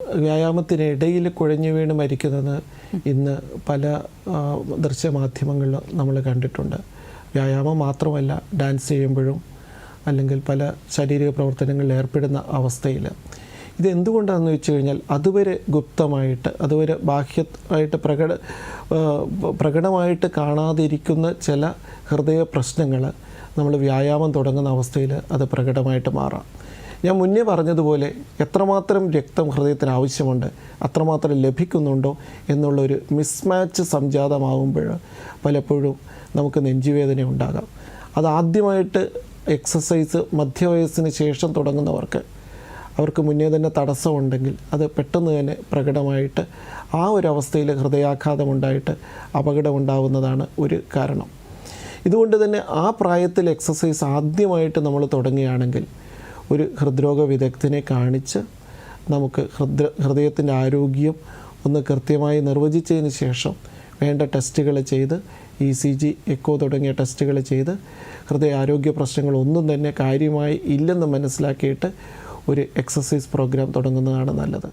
വ്യായാമത്തിനിടയിൽ കുഴഞ്ഞു വീണ് മരിക്കുന്നത് ഇന്ന് പല ദൃശ്യമാധ്യമങ്ങളിലും നമ്മൾ കണ്ടിട്ടുണ്ട്. വ്യായാമം മാത്രമല്ല, ഡാൻസ് ചെയ്യുമ്പോഴും അല്ലെങ്കിൽ പല ശാരീരിക പ്രവർത്തനങ്ങളിൽ ഏർപ്പെടുന്ന അവസ്ഥയിൽ ഇതെന്തുകൊണ്ടാണെന്ന് വെച്ച് കഴിഞ്ഞാൽ അതുവരെ ഗുപ്തമായിട്ട്, അതുവരെ ബാഹ്യമായിട്ട് പ്രകടമായിട്ട് കാണാതിരിക്കുന്ന ചില ഹൃദയ പ്രശ്നങ്ങൾ നമ്മൾ വ്യായാമം തുടങ്ങുന്ന അവസ്ഥയിൽ അത് പ്രകടമായിട്ട് മാറാം. ഞാൻ മുന്നേ പറഞ്ഞതുപോലെ എത്രമാത്രം രക്തം ഹൃദയത്തിന് ആവശ്യമുണ്ട്, അത്രമാത്രം ലഭിക്കുന്നുണ്ടോ എന്നുള്ളൊരു മിസ്മാച്ച് സംജാതമാകുമ്പോൾ പലപ്പോഴും നമുക്ക് നെഞ്ചുവേദന ഉണ്ടാകാം. അതാദ്യമായിട്ട് എക്സസൈസ് മധ്യവയസ്സിന് ശേഷം തുടങ്ങുന്നവർക്ക്, അവർക്ക് മുന്നേ തന്നെ തടസ്സമുണ്ടെങ്കിൽ അത് പെട്ടെന്ന് തന്നെ പ്രകടമായിട്ട് ആ ഒരവസ്ഥയിൽ ഹൃദയാഘാതമുണ്ടായിട്ട് അപകടമുണ്ടാകുന്നതാണ് ഒരു കാരണം. ഇതുകൊണ്ട് തന്നെ ആ പ്രായത്തിൽ എക്സസൈസ് ആദ്യമായിട്ട് നമ്മൾ തുടങ്ങുകയാണെങ്കിൽ ഒരു ഹൃദ്രോഗ വിദഗ്ധനെ കാണിച്ച് നമുക്ക് ഹൃദയത്തിൻ്റെ ആരോഗ്യം ഒന്ന് കൃത്യമായി നിർവചിച്ചതിന് ശേഷം വേണ്ട ടെസ്റ്റുകൾ ചെയ്ത് ECG, എക്കോ തുടങ്ങിയ ടെസ്റ്റുകൾ ചെയ്ത് ഹൃദയാരോഗ്യ പ്രശ്നങ്ങളൊന്നും തന്നെ കാര്യമായി ഇല്ലെന്ന് മനസ്സിലാക്കിയിട്ട് ഒരു എക്സസൈസ് പ്രോഗ്രാം തുടങ്ങുന്നതാണ് നല്ലത്.